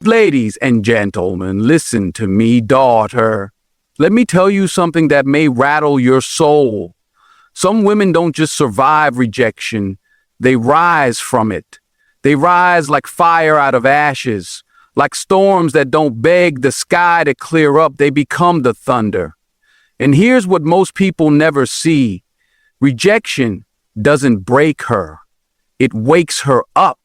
Ladies and gentlemen, listen to me, daughter. Let me tell you something that may rattle your soul. Some women don't just survive rejection, they rise from it. They rise like fire out of ashes, like storms that don't beg the sky to clear up, they become the thunder. And here's what most people never see. Rejection doesn't break her, it wakes her up.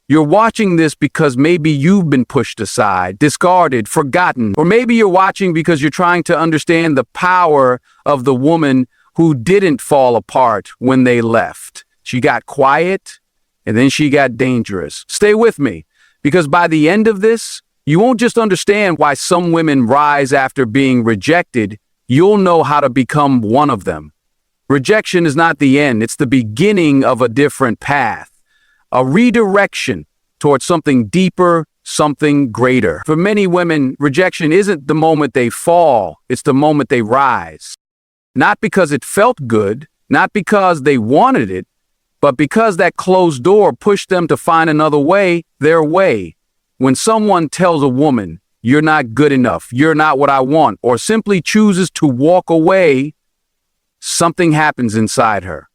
You're watching this because maybe you've been pushed aside, discarded, forgotten, or maybe you're watching because you're trying to understand the power of the woman who didn't fall apart when they left. She got quiet, and then she got dangerous. Stay with me, because by the end of this, you won't just understand why some women rise after being rejected, you'll know how to become one of them. Rejection is not the end, it's the beginning of a different path. A redirection towards something deeper, something greater. For many women, rejection isn't the moment they fall, it's the moment they rise. Not because it felt good, not because they wanted it, but because that closed door pushed them to find another way, their way. When someone tells a woman, "You're not good enough, you're not what I want," or simply chooses to walk away, something happens inside her.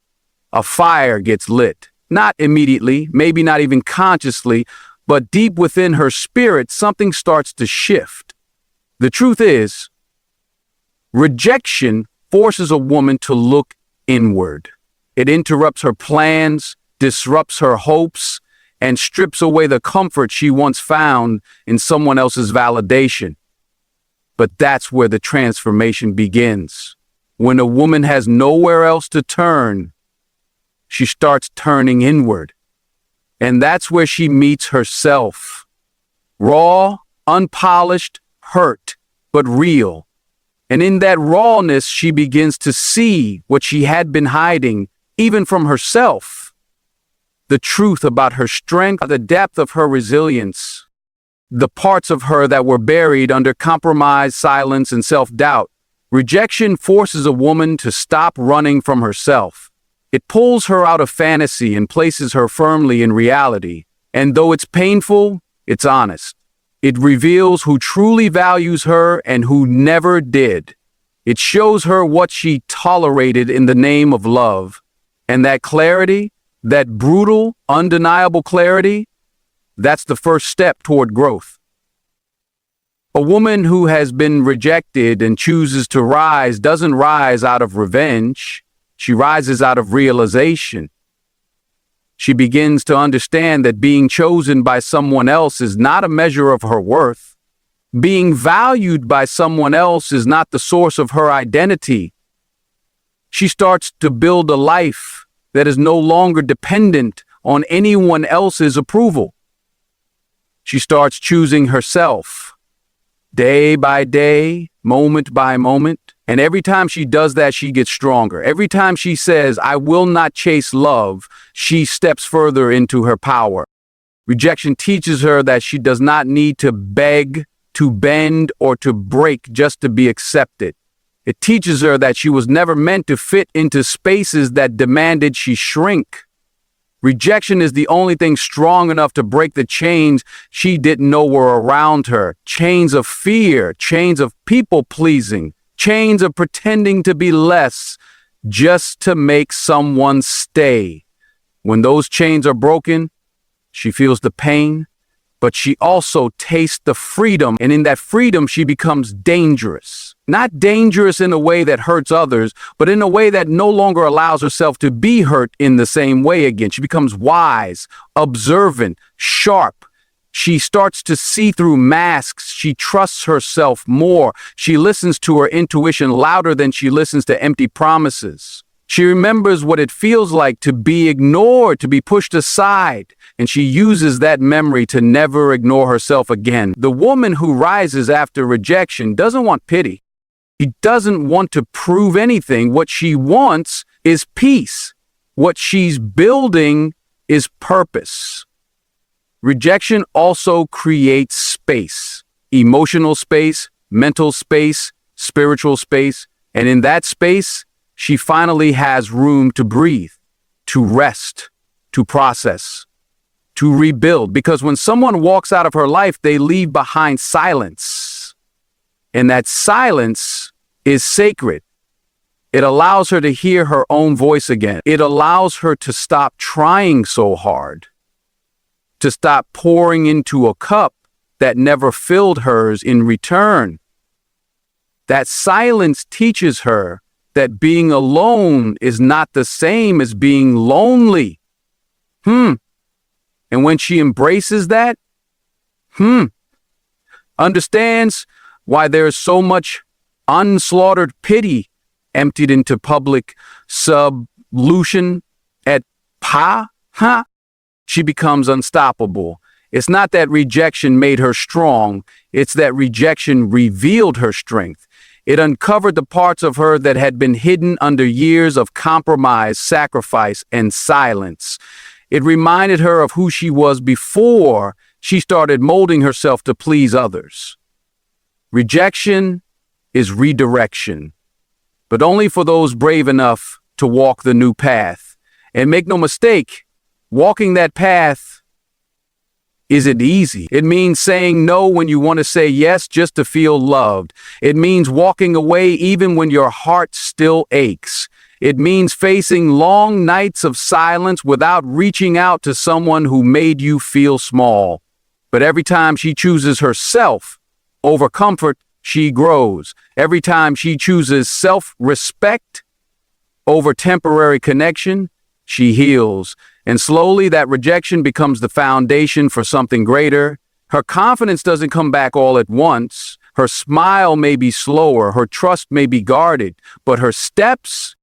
A fire gets lit. Not immediately, maybe not even consciously, but deep within her spirit, something starts to shift. The truth is, rejection forces a woman to look inward. It interrupts her plans, disrupts her hopes, and strips away the comfort she once found in someone else's validation. But that's where the transformation begins. When a woman has nowhere else to turn, she starts turning inward. And that's where she meets herself. Raw, unpolished, hurt, but real. And in that rawness, she begins to see what she had been hiding, even from herself. The truth about her strength, the depth of her resilience, the parts of her that were buried under compromise, silence, and self-doubt. Rejection forces a woman to stop running from herself. It pulls her out of fantasy and places her firmly in reality. And though it's painful, it's honest. It reveals who truly values her and who never did. It shows her what she tolerated in the name of love. And that clarity, that brutal, undeniable clarity, that's the first step toward growth. A woman who has been rejected and chooses to rise doesn't rise out of revenge. She rises out of realization. She begins to understand that being chosen by someone else is not a measure of her worth. Being valued by someone else is not the source of her identity. She starts to build a life that is no longer dependent on anyone else's approval. She starts choosing herself, day by day, moment by moment. And every time she does that, she gets stronger. Every time she says, "I will not chase love," she steps further into her power. Rejection teaches her that she does not need to beg, to bend, or to break just to be accepted. It teaches her that she was never meant to fit into spaces that demanded she shrink. Rejection is the only thing strong enough to break the chains she didn't know were around her. Chains of fear, chains of people-pleasing, chains of pretending to be less just to make someone stay. When those chains are broken, she feels the pain, but she also tastes the freedom. And in that freedom, she becomes dangerous. Not dangerous in a way that hurts others, but in a way that no longer allows herself to be hurt in the same way again. She becomes wise, observant, sharp. She starts to see through masks. She trusts herself more. She listens to her intuition louder than she listens to empty promises. She remembers what it feels like to be ignored, to be pushed aside, and she uses that memory to never ignore herself again. The woman who rises after rejection doesn't want pity. She doesn't want to prove anything. What she wants is peace. What she's building is purpose. Rejection also creates space, emotional space, mental space, spiritual space, and in that space, she finally has room to breathe, to rest, to process. to rebuild. Because when someone walks out of her life, they leave behind silence. And that silence is sacred. It allows her to hear her own voice again. It allows her to stop trying so hard, to stop pouring into a cup that never filled hers in return. That silence teaches her that being alone is not the same as being lonely. And when she embraces that, understands why there's so much unslaughtered pity emptied into public sublution at she becomes unstoppable. It's not that rejection made her strong, it's that rejection revealed her strength. It uncovered the parts of her that had been hidden under years of compromise, sacrifice, and silence. It reminded her of who she was before she started molding herself to please others. Rejection is redirection, but only for those brave enough to walk the new path. And make no mistake, walking that path isn't easy. It means saying no when you want to say yes just to feel loved. It means walking away even when your heart still aches. It means facing long nights of silence without reaching out to someone who made you feel small. But every time she chooses herself over comfort, she grows. Every time she chooses self-respect over temporary connection, she heals. And slowly that rejection becomes the foundation for something greater. Her confidence doesn't come back all at once. Her smile may be slower, her trust may be guarded, but her steps,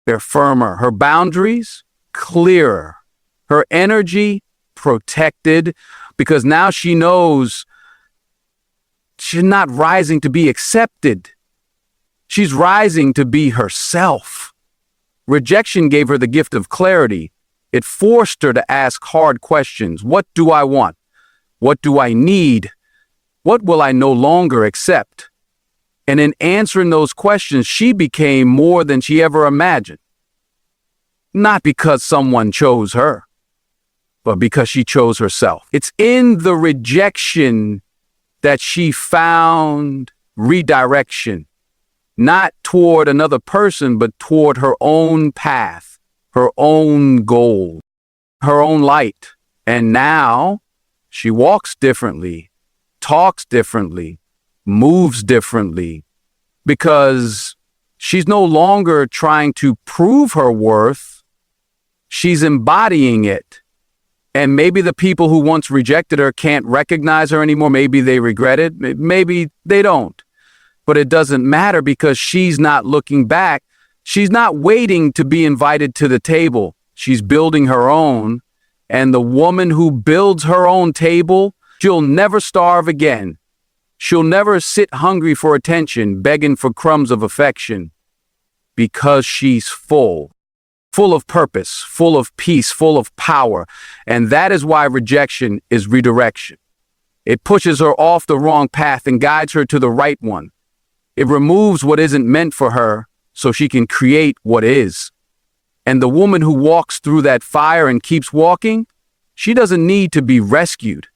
they're firmer. Her boundaries, clearer. Her energy, protected, because now she knows she's not rising to be accepted. She's rising to be herself. Rejection gave her the gift of clarity. It forced her to ask hard questions. What do I want? What do I need? What will I no longer accept? And in answering those questions, she became more than she ever imagined. Not because someone chose her, but because she chose herself. It's in the rejection that she found redirection, not toward another person, but toward her own path, her own goal, her own light. And now she walks differently, talks differently, moves differently, because she's no longer trying to prove her worth. She's embodying it. And maybe the people who once rejected her can't recognize her anymore. Maybe they regret it. Maybe they don't. But it doesn't matter, because she's not looking back. She's not waiting to be invited to the table. She's building her own. And the woman who builds her own table, she'll never starve again. She'll never sit hungry for attention, begging for crumbs of affection, because she's full of purpose, full of peace, full of power. And that is why rejection is redirection. It pushes her off the wrong path and guides her to the right one. It removes what isn't meant for her so she can create what is. And the woman who walks through that fire and keeps walking, she doesn't need to be rescued.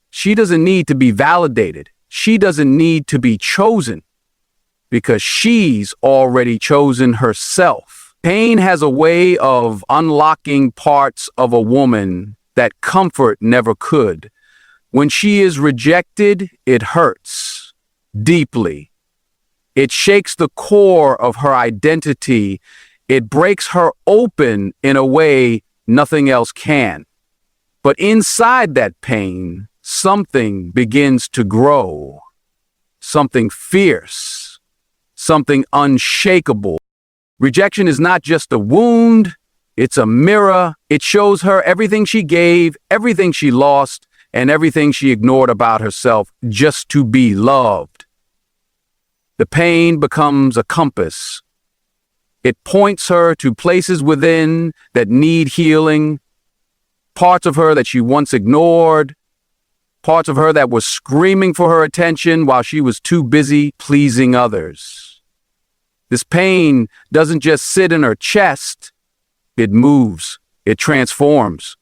She doesn't need to be validated. She doesn't need to be chosen, because she's already chosen herself. Pain has a way of unlocking parts of a woman that comfort never could. When she is rejected, it hurts deeply. It shakes the core of her identity. It breaks her open in a way nothing else can. But inside that pain, something begins to grow. Something fierce. Something unshakable. Rejection is not just a wound, it's a mirror. It shows her everything she gave, everything she lost, and everything she ignored about herself just to be loved. The pain becomes a compass. It points her to places within that need healing, parts of her that she once ignored, parts of her that were screaming for her attention while she was too busy pleasing others. This pain doesn't just sit in her chest, it moves, it transforms.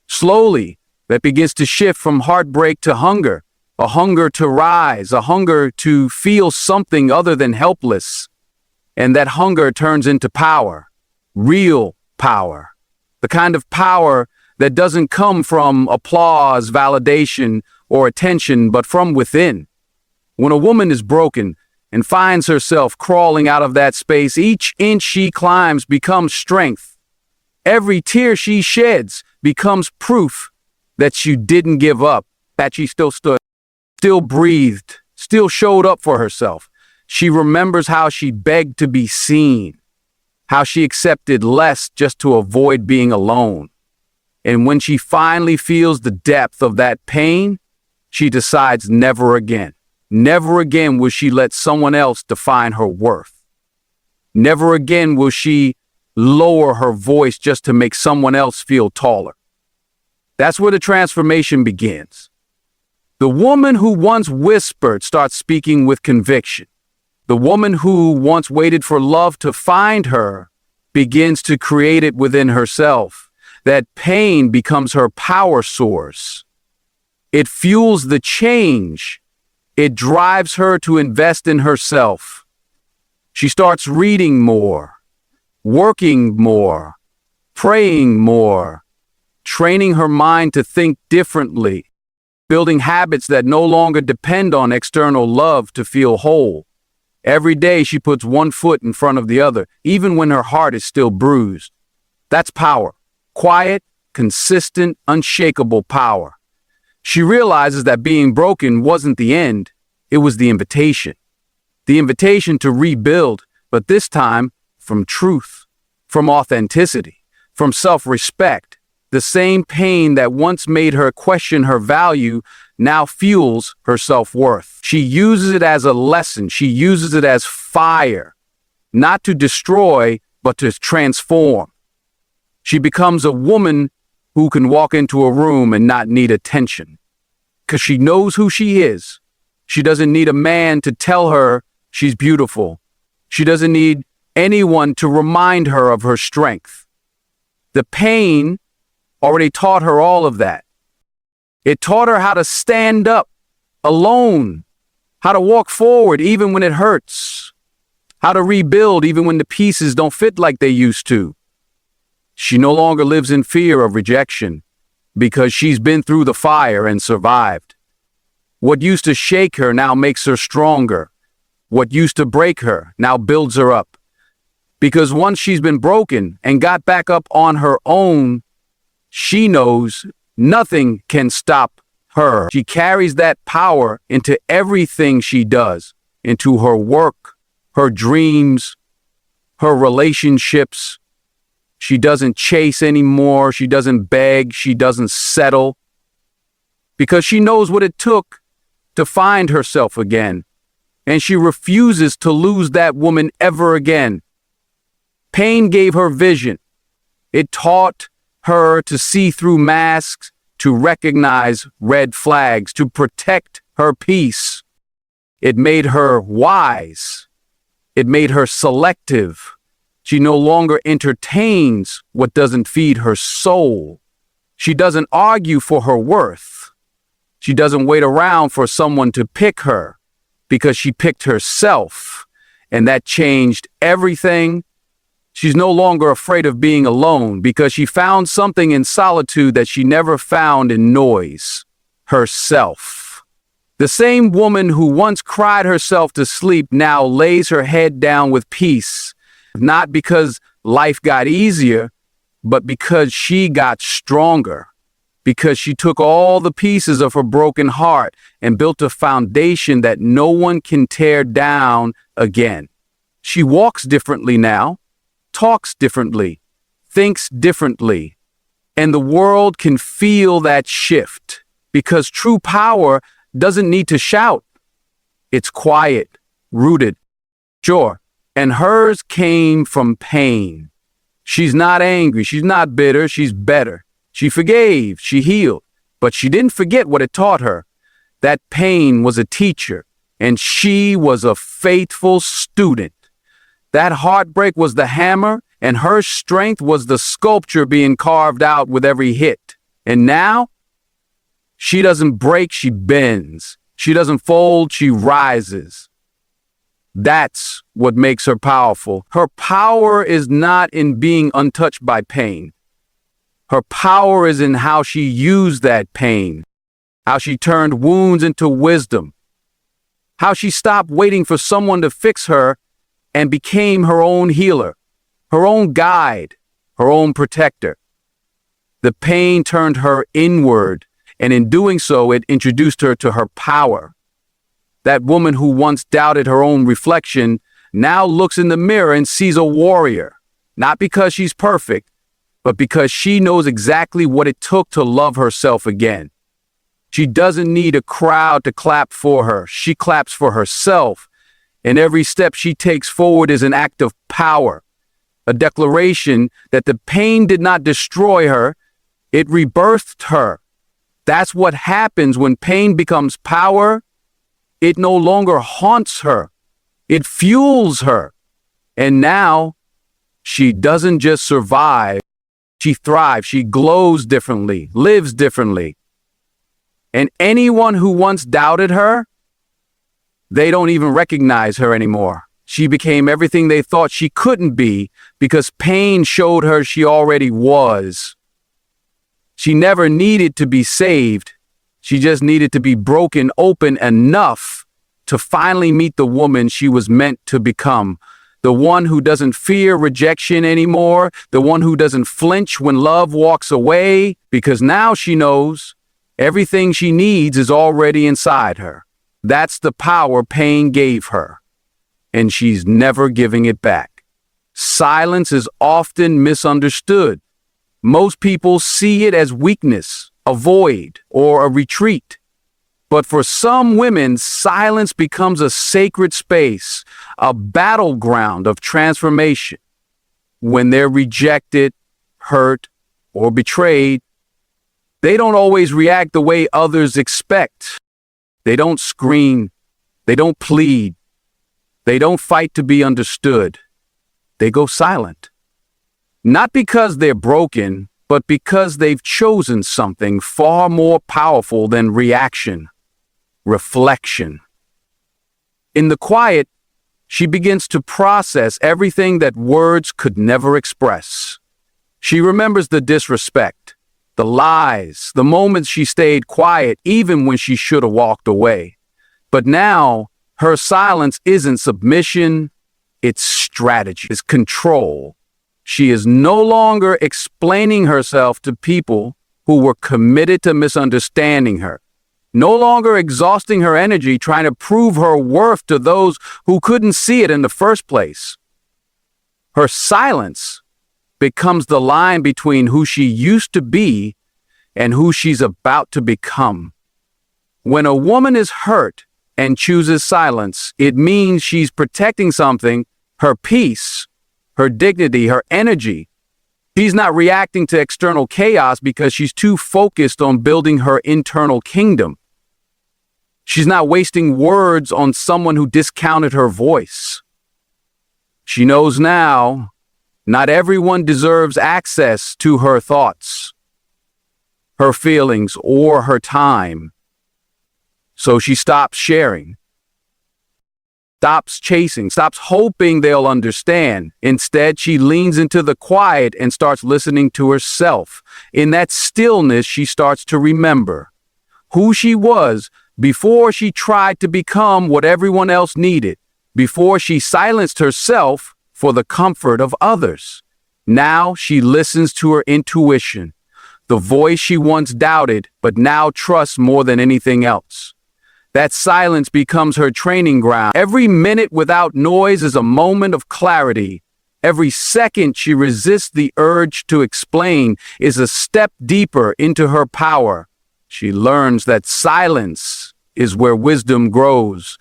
Slowly, that begins to shift from heartbreak to hunger, a hunger to rise, a hunger to feel something other than helpless. And that hunger turns into power, real power, the kind of power that doesn't come from applause, validation, or attention, but from within. When a woman is broken and finds herself crawling out of that space, each inch she climbs becomes strength. Every tear she sheds becomes proof that she didn't give up, that she still stood, still breathed, still showed up for herself. She remembers how she begged to be seen, how she accepted less just to avoid being alone. And when she finally feels the depth of that pain, she decides never again. Never again will she let someone else define her worth. Never again will she lower her voice just to make someone else feel taller. That's where the transformation begins. The woman who once whispered starts speaking with conviction. The woman who once waited for love to find her begins to create it within herself. That pain becomes her power source. It fuels the change. It drives her to invest in herself. She starts reading more, working more, praying more, training her mind to think differently, building habits that no longer depend on external love to feel whole. Every day she puts one foot in front of the other, even when her heart is still bruised. That's power. Quiet, consistent, unshakable power. She realizes that being broken wasn't the end, it was the invitation. The invitation to rebuild, but this time from truth, from authenticity, from self-respect. The same pain that once made her question her value now fuels her self-worth. She uses it as a lesson. She uses it as fire, not to destroy, but to transform. She becomes a woman who can walk into a room and not need attention, because she knows who she is. She doesn't need a man to tell her she's beautiful. She doesn't need anyone to remind her of her strength. The pain already taught her all of that. It taught her how to stand up alone, how to walk forward even when it hurts, how to rebuild even when the pieces don't fit like they used to. She no longer lives in fear of rejection because she's been through the fire and survived. What used to shake her now makes her stronger. What used to break her now builds her up. Because once she's been broken and got back up on her own, she knows nothing can stop her. She carries that power into everything she does, into her work, her dreams, her relationships. She doesn't chase anymore. She doesn't beg. She doesn't settle. Because she knows what it took to find herself again. And she refuses to lose that woman ever again. Pain gave her vision. It taught her to see through masks, to recognize red flags, to protect her peace. It made her wise. It made her selective. She no longer entertains what doesn't feed her soul. She doesn't argue for her worth. She doesn't wait around for someone to pick her because she picked herself, and that changed everything. She's no longer afraid of being alone because she found something in solitude that she never found in noise: herself. The same woman who once cried herself to sleep now lays her head down with peace, not because life got easier, but because she got stronger, because she took all the pieces of her broken heart and built a foundation that no one can tear down again. She walks differently now, talks differently, thinks differently, and the world can feel that shift because true power doesn't need to shout. It's quiet, rooted, sure, and hers came from pain. She's not angry, she's not bitter, she's better. She forgave, she healed, but she didn't forget what it taught her. That pain was a teacher, and she was a faithful student. That heartbreak was the hammer, and her strength was the sculpture being carved out with every hit. And now, She doesn't break, she bends. She doesn't fold, she rises. That's what makes her powerful. Her power is not in being untouched by pain. Her power is in how she used that pain, how she turned wounds into wisdom, how she stopped waiting for someone to fix her and became her own healer, her own guide, her own protector. The pain turned her inward, and in doing so, it introduced her to her power. That woman who once doubted her own reflection now looks in the mirror and sees a warrior, not because she's perfect, but because she knows exactly what it took to love herself again. She doesn't need a crowd to clap for her. She claps for herself, and every step she takes forward is an act of power, a declaration that the pain did not destroy her, it rebirthed her. That's what happens when pain becomes power. It no longer haunts her. It fuels her. And now, she doesn't just survive, she thrives, she glows differently, lives differently. And anyone who once doubted her, they don't even recognize her anymore. She became everything they thought she couldn't be because pain showed her she already was. She never needed to be saved. She just needed to be broken open enough to finally meet the woman she was meant to become. The one who doesn't fear rejection anymore. The one who doesn't flinch when love walks away, because now she knows everything she needs is already inside her. That's the power pain gave her, and she's never giving it back. Silence is often misunderstood. Most people see it as weakness, a void, or a retreat. But for some women, silence becomes a sacred space, a battleground of transformation. When they're rejected, hurt, or betrayed, they don't always react the way others expect. They don't scream. They don't plead. They don't fight to be understood. They go silent. Not because they're broken, but because they've chosen something far more powerful than reaction, reflection. In the quiet, she begins to process everything that words could never express. She remembers the disrespect, the lies, the moments she stayed quiet even when she should have walked away. But now, her silence isn't submission, it's strategy, it's control. She is no longer explaining herself to people who were committed to misunderstanding her, no longer exhausting her energy trying to prove her worth to those who couldn't see it in the first place. Her silence becomes the line between who she used to be and who she's about to become. When a woman is hurt and chooses silence, it means she's protecting something, her peace, her dignity, her energy. She's not reacting to external chaos because she's too focused on building her internal kingdom. She's not wasting words on someone who discounted her voice. She knows now, not everyone deserves access to her thoughts, her feelings, or her time. So she stops sharing, stops chasing, stops hoping they'll understand. Instead, she leans into the quiet and starts listening to herself. In that stillness, she starts to remember who she was before she tried to become what everyone else needed, before she silenced herself for the comfort of others. Now she listens to her intuition, the voice she once doubted but now trusts more than anything else. That silence becomes her training ground. Every minute without noise is a moment of clarity. Every second she resists the urge to explain is a step deeper into her power. She learns that silence is where wisdom grows,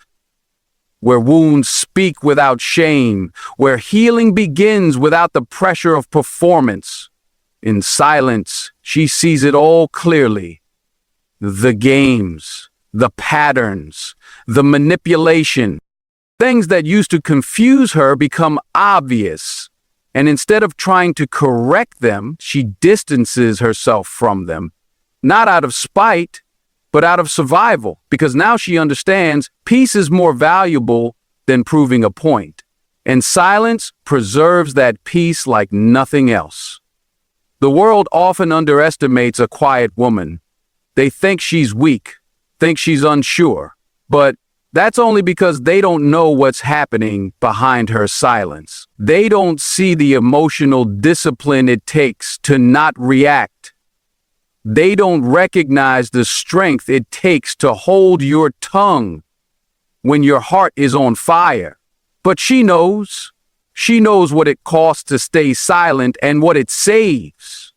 where wounds speak without shame, where healing begins without the pressure of performance. In silence, she sees it all clearly. The games, the patterns, the manipulation. Things that used to confuse her become obvious, and instead of trying to correct them, she distances herself from them. Not out of spite, but out of survival, because now she understands peace is more valuable than proving a point. And silence preserves that peace like nothing else. The world often underestimates a quiet woman. They think she's weak, think she's unsure, but that's only because they don't know what's happening behind her silence. They don't see the emotional discipline it takes to not react. They don't recognize the strength it takes to hold your tongue when your heart is on fire. But she knows. She knows what it costs to stay silent and what it saves.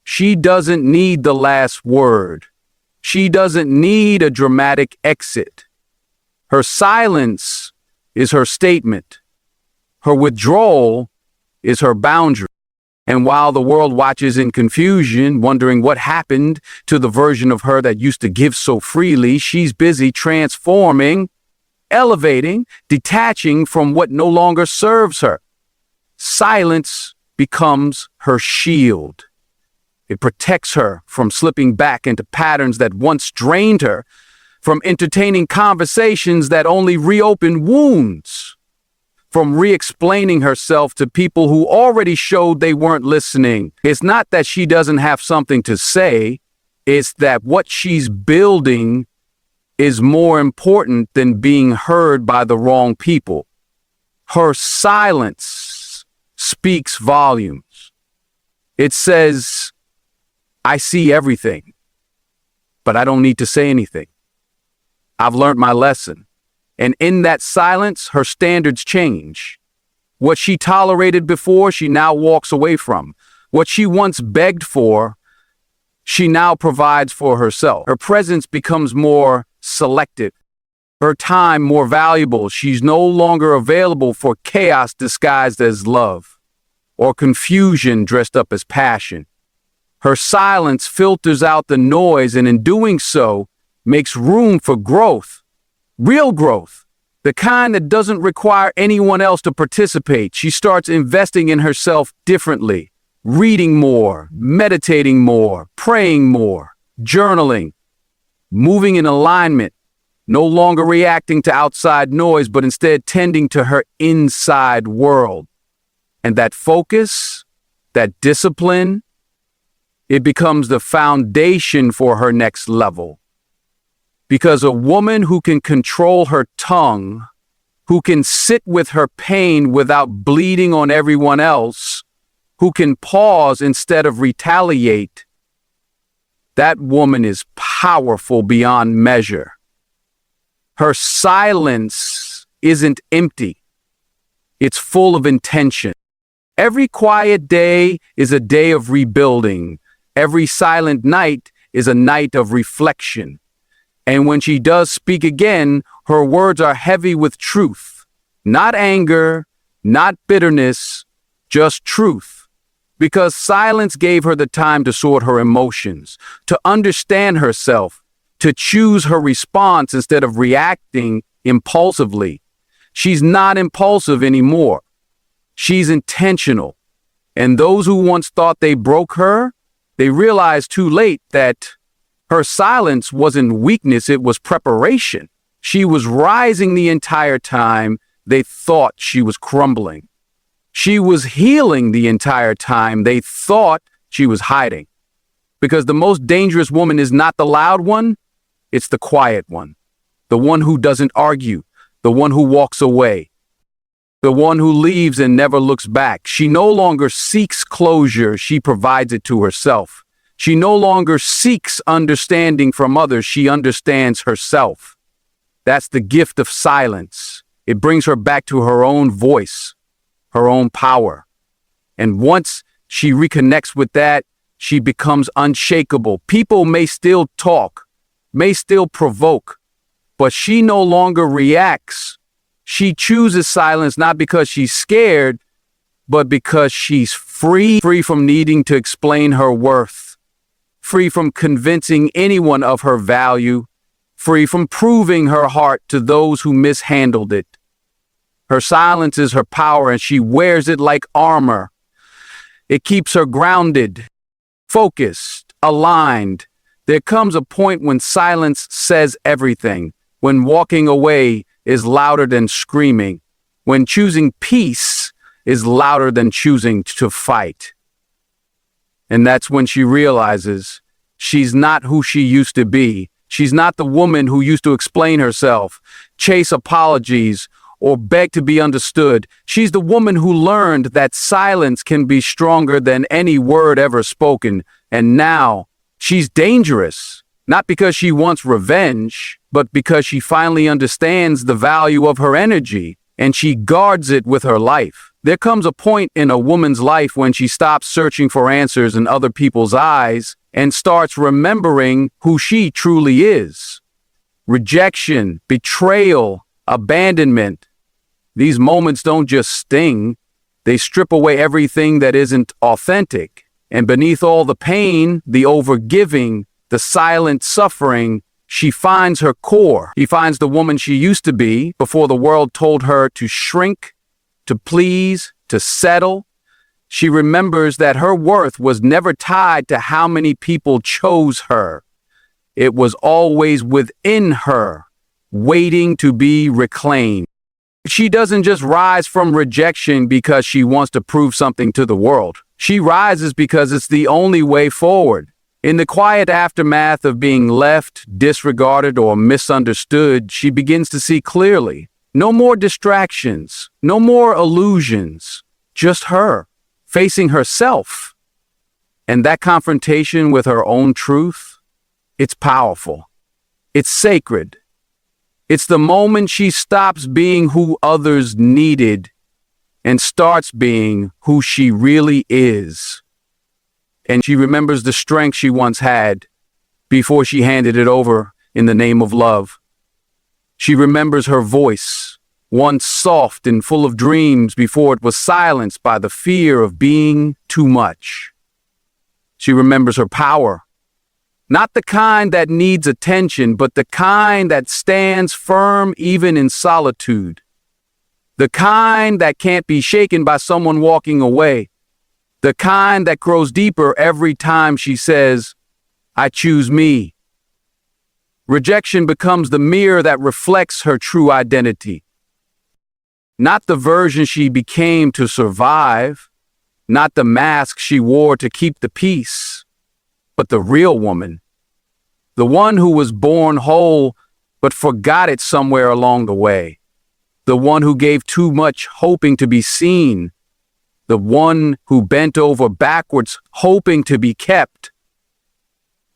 She doesn't need the last word. She doesn't need a dramatic exit. Her silence is her statement. Her withdrawal is her boundary. And while the world watches in confusion, wondering what happened to the version of her that used to give so freely, she's busy transforming, elevating, detaching from what no longer serves her. Silence becomes her shield. It protects her from slipping back into patterns that once drained her, from entertaining conversations that only reopen wounds, from re-explaining herself to people who already showed they weren't listening. It's not that she doesn't have something to say, it's that what she's building is more important than being heard by the wrong people. Her silence speaks volumes. It says, I see everything, but I don't need to say anything. I've learned my lesson. And in that silence, her standards change. What she tolerated before, she now walks away from. What she once begged for, she now provides for herself. Her presence becomes more selective. Her time more valuable. She's no longer available for chaos disguised as love or confusion dressed up as passion. Her silence filters out the noise, and in doing so, makes room for growth. Real growth. The kind that doesn't require anyone else to participate. She starts investing in herself differently. Reading more, meditating more, praying more, journaling, moving in alignment, no longer reacting to outside noise, but instead tending to her inside world. And that focus, that discipline, it becomes the foundation for her next level. Because a woman who can control her tongue, who can sit with her pain without bleeding on everyone else, who can pause instead of retaliate, that woman is powerful beyond measure. Her silence isn't empty. It's full of intention. Every quiet day is a day of rebuilding. Every silent night is a night of reflection. And when she does speak again, her words are heavy with truth. Not anger, not bitterness, just truth. Because silence gave her the time to sort her emotions, to understand herself, to choose her response instead of reacting impulsively. She's not impulsive anymore. She's intentional. And those who once thought they broke her, they realized too late that her silence wasn't weakness, it was preparation. She was rising the entire time they thought she was crumbling. She was healing the entire time they thought she was hiding. Because the most dangerous woman is not the loud one, it's the quiet one. The one who doesn't argue, the one who walks away, the one who leaves and never looks back. She no longer seeks closure, she provides it to herself. She no longer seeks understanding from others, she understands herself. That's the gift of silence. It brings her back to her own voice, her own power. And once she reconnects with that, she becomes unshakable. People may still talk, may still provoke, but she no longer reacts. She chooses silence not because she's scared, but because she's free from needing to explain her worth, free from convincing anyone of her value, free from proving her heart to those who mishandled it. Her silence is her power, and she wears it like armor. It keeps her grounded, focused, aligned. There comes a point when silence says everything, when walking away is louder than screaming, when choosing peace is louder than choosing to fight. And that's when she realizes she's not who she used to be. She's not the woman who used to explain herself, chase apologies, or beg to be understood. She's the woman who learned that silence can be stronger than any word ever spoken. And now she's dangerous, not because she wants revenge, but because she finally understands the value of her energy, and she guards it with her life. There comes a point in a woman's life when she stops searching for answers in other people's eyes and starts remembering who she truly is. Rejection, betrayal, abandonment. These moments don't just sting, they strip away everything that isn't authentic. And beneath all the pain, the overgiving, the silent suffering, she finds her core. She finds the woman she used to be before the world told her to shrink, to please, to settle. She remembers that her worth was never tied to how many people chose her. It was always within her, waiting to be reclaimed. She doesn't just rise from rejection because she wants to prove something to the world. She rises because it's the only way forward. In the quiet aftermath of being left, disregarded, or misunderstood, she begins to see clearly. No more distractions, no more illusions, just her, facing herself. And that confrontation with her own truth, it's powerful. It's sacred. It's the moment she stops being who others needed and starts being who she really is. And she remembers the strength she once had before she handed it over in the name of love. She remembers her voice, once soft and full of dreams before it was silenced by the fear of being too much. She remembers her power, not the kind that needs attention, but the kind that stands firm even in solitude. The kind that can't be shaken by someone walking away. The kind that grows deeper every time she says, "I choose me." Rejection becomes the mirror that reflects her true identity. Not the version she became to survive, not the mask she wore to keep the peace, but the real woman. The one who was born whole, but forgot it somewhere along the way. The one who gave too much hoping to be seen. The one who bent over backwards hoping to be kept.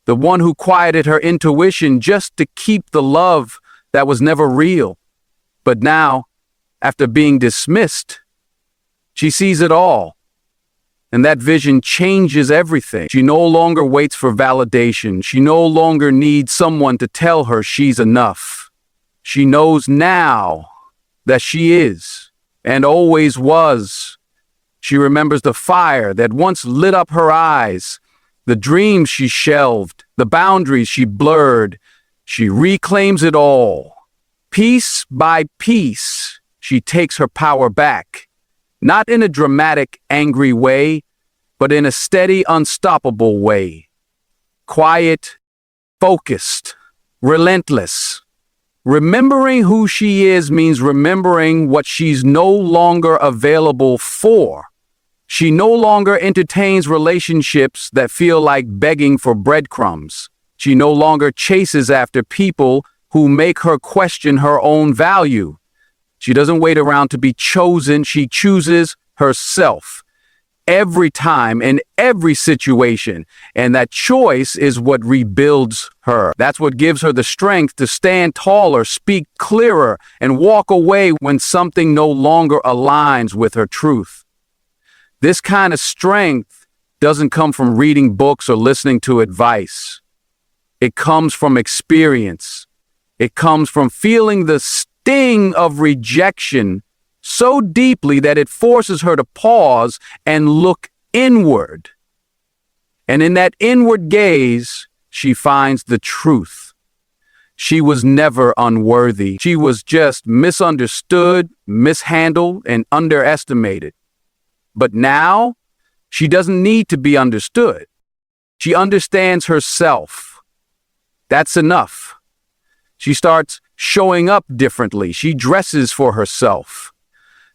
The one who quieted her intuition just to keep the love that was never real. But now, after being dismissed, she sees it all. And that vision changes everything. She no longer waits for validation. She no longer needs someone to tell her she's enough. She knows now that she is, and always was. She remembers the fire that once lit up her eyes, the dreams she shelved, the boundaries she blurred. She reclaims it all. Piece by piece, she takes her power back. Not in a dramatic, angry way, but in a steady, unstoppable way. Quiet, focused, relentless. Remembering who she is means remembering what she's no longer available for. She no longer entertains relationships that feel like begging for breadcrumbs. She no longer chases after people who make her question her own value. She doesn't wait around to be chosen. She chooses herself every time in every situation. And that choice is what rebuilds her. That's what gives her the strength to stand taller, speak clearer, and walk away when something no longer aligns with her truth. This kind of strength doesn't come from reading books or listening to advice. It comes from experience. It comes from feeling the sting of rejection so deeply that it forces her to pause and look inward. And in that inward gaze, she finds the truth. She was never unworthy. She was just misunderstood, mishandled, and underestimated. But now, she doesn't need to be understood. She understands herself. That's enough. She starts showing up differently. She dresses for herself,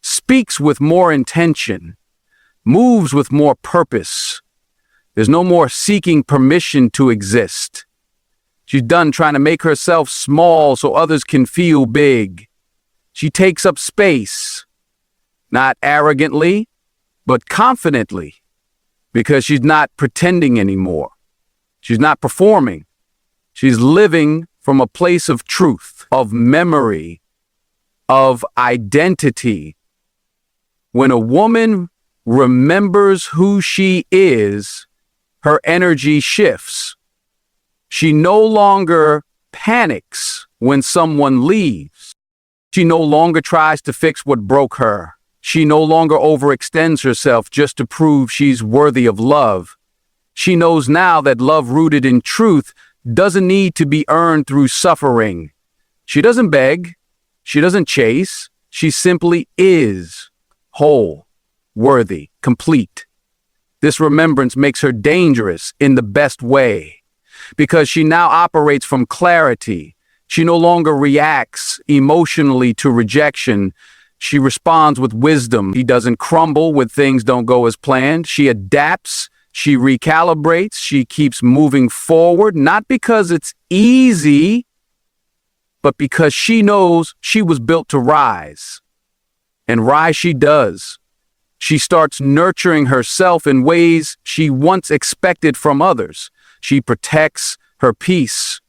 speaks with more intention, moves with more purpose. There's no more seeking permission to exist. She's done trying to make herself small so others can feel big. She takes up space, not arrogantly, but confidently, because she's not pretending anymore. She's not performing. She's living from a place of truth, of memory, of identity. When a woman remembers who she is, her energy shifts. She no longer panics when someone leaves. She no longer tries to fix what broke her. She no longer overextends herself just to prove she's worthy of love. She knows now that love rooted in truth doesn't need to be earned through suffering. She doesn't beg. She doesn't chase. She simply is whole, worthy, complete. This remembrance makes her dangerous in the best way, because she now operates from clarity. She no longer reacts emotionally to rejection. She responds with wisdom. She doesn't crumble when things don't go as planned. She adapts. She recalibrates. She keeps moving forward, not because it's easy, but because she knows she was built to rise. And rise she does. She starts nurturing herself in ways she once expected from others. She protects her peace.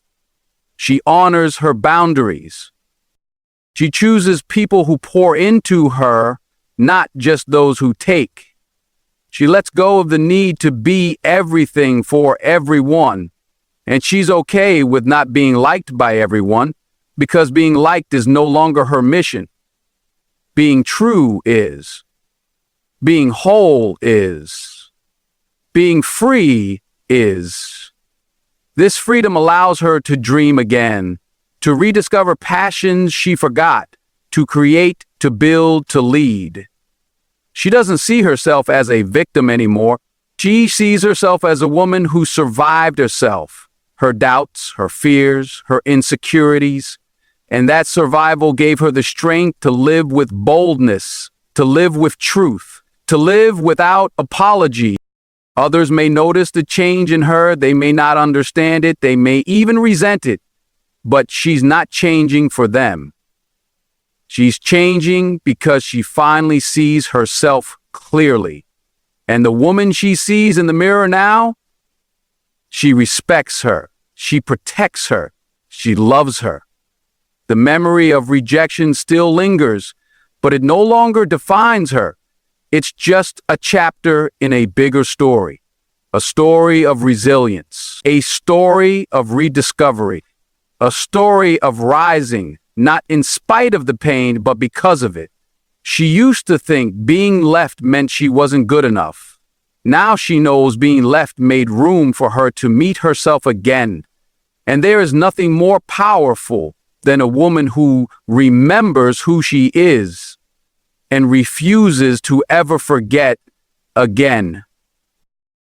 She honors her boundaries. She chooses people who pour into her, not just those who take. She lets go of the need to be everything for everyone. And she's okay with not being liked by everyone, because being liked is no longer her mission. Being true is. Being whole is. Being free is. This freedom allows her to dream again, to rediscover passions she forgot, to create, to build, to lead. She doesn't see herself as a victim anymore. She sees herself as a woman who survived herself, her doubts, her fears, her insecurities, and that survival gave her the strength to live with boldness, to live with truth, to live without apology. Others may notice the change in her. They may not understand it. They may even resent it. But she's not changing for them. She's changing because she finally sees herself clearly. And the woman she sees in the mirror now, she respects her. She protects her. She loves her. The memory of rejection still lingers, but it no longer defines her. It's just a chapter in a bigger story, a story of resilience, a story of rediscovery, a story of rising, not in spite of the pain, but because of it. She used to think being left meant she wasn't good enough. Now she knows being left made room for her to meet herself again. And there is nothing more powerful than a woman who remembers who she is and refuses to ever forget again.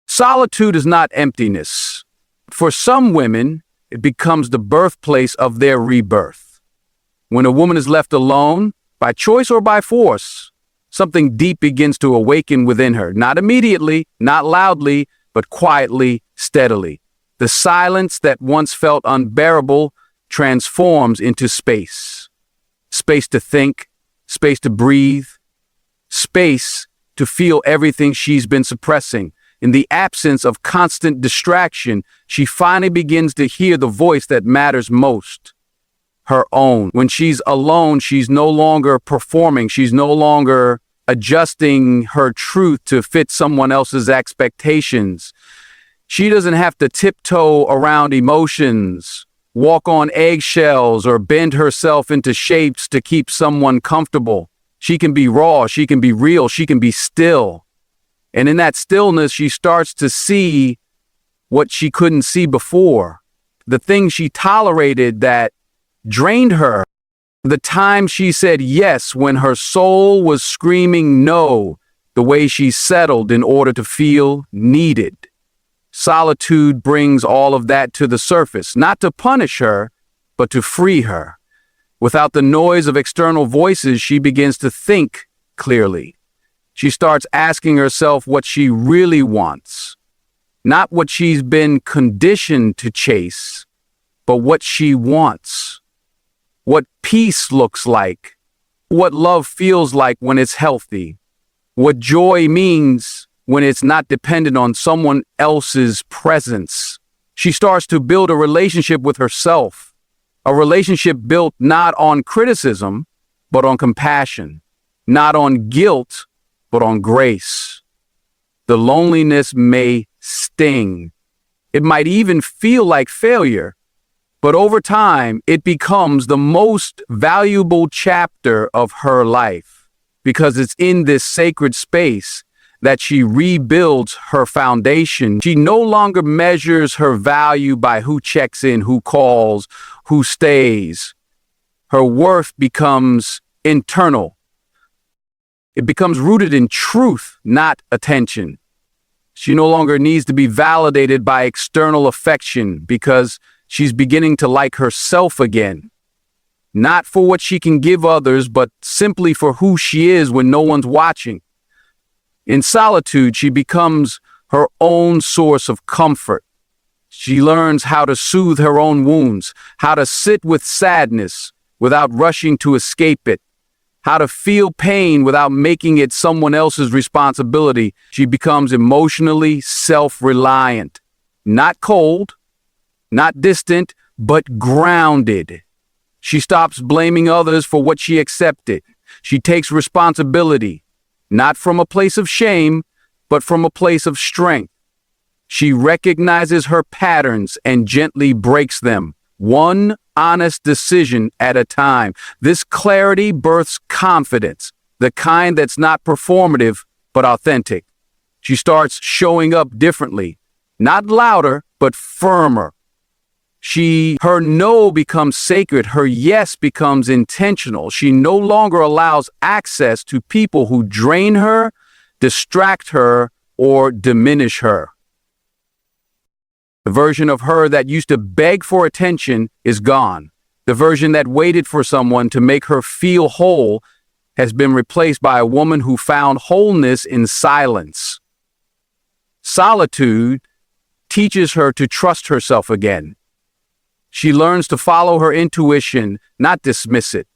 Solitude is not emptiness. For some women, it becomes the birthplace of their rebirth. When a woman is left alone, by choice or by force, something deep begins to awaken within her, not immediately, not loudly, but quietly, steadily. The silence that once felt unbearable transforms into space. Space to think, space to breathe, space to feel everything she's been suppressing. In the absence of constant distraction, she finally begins to hear the voice that matters most, her own. When she's alone, she's no longer performing. She's no longer adjusting her truth to fit someone else's expectations. She doesn't have to tiptoe around emotions, walk on eggshells, or bend herself into shapes to keep someone comfortable. She can be raw, she can be real, she can be still. And in that stillness, she starts to see what she couldn't see before. The things she tolerated that drained her. The time she said yes when her soul was screaming no. The way she settled in order to feel needed. Solitude brings all of that to the surface, not to punish her, but to free her. Without the noise of external voices, she begins to think clearly. She starts asking herself what she really wants, not what she's been conditioned to chase, but what she wants. What peace looks like, what love feels like when it's healthy, what joy means when it's not dependent on someone else's presence. She starts to build a relationship with herself, a relationship built not on criticism, but on compassion, not on guilt, but on grace. The loneliness may sting. It might even feel like failure, but over time, it becomes the most valuable chapter of her life, because it's in this sacred space that she rebuilds her foundation. She no longer measures her value by who checks in, who calls, who stays. Her worth becomes internal. It becomes rooted in truth, not attention. She no longer needs to be validated by external affection because she's beginning to like herself again. Not for what she can give others, but simply for who she is when no one's watching. In solitude, she becomes her own source of comfort. She learns how to soothe her own wounds, how to sit with sadness without rushing to escape it, how to feel pain without making it someone else's responsibility. She becomes emotionally self-reliant, not cold, not distant, but grounded. She stops blaming others for what she accepted. She takes responsibility, not from a place of shame, but from a place of strength. She recognizes her patterns and gently breaks them, one honest decision at a time. This clarity births confidence, the kind that's not performative, but authentic. She starts showing up differently, not louder, but firmer. Her no becomes sacred, her yes becomes intentional. She no longer allows access to people who drain her, distract her, or diminish her. The version of her that used to beg for attention is gone. The version that waited for someone to make her feel whole has been replaced by a woman who found wholeness in silence. Solitude teaches her to trust herself again. She learns to follow her intuition, not dismiss it.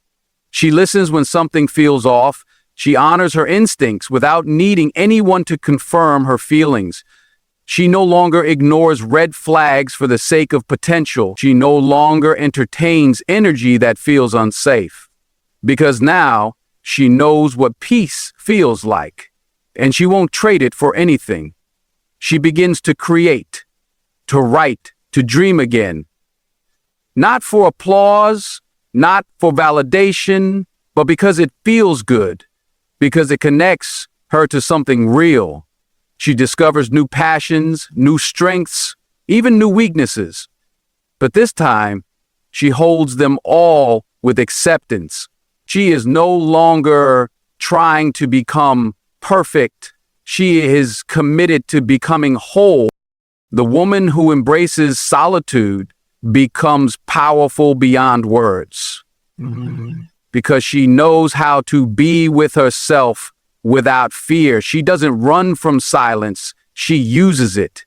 She listens when something feels off. She honors her instincts without needing anyone to confirm her feelings. She no longer ignores red flags for the sake of potential. She no longer entertains energy that feels unsafe. Because now she knows what peace feels like, and she won't trade it for anything. She begins to create, to write, to dream again. Not for applause, not for validation, but because it feels good, because it connects her to something real. She discovers new passions, new strengths, even new weaknesses. But this time, she holds them all with acceptance. She is no longer trying to become perfect. She is committed to becoming whole. The woman who embraces solitude becomes powerful beyond words. Because she knows how to be with herself without fear. She doesn't run from silence, she uses it.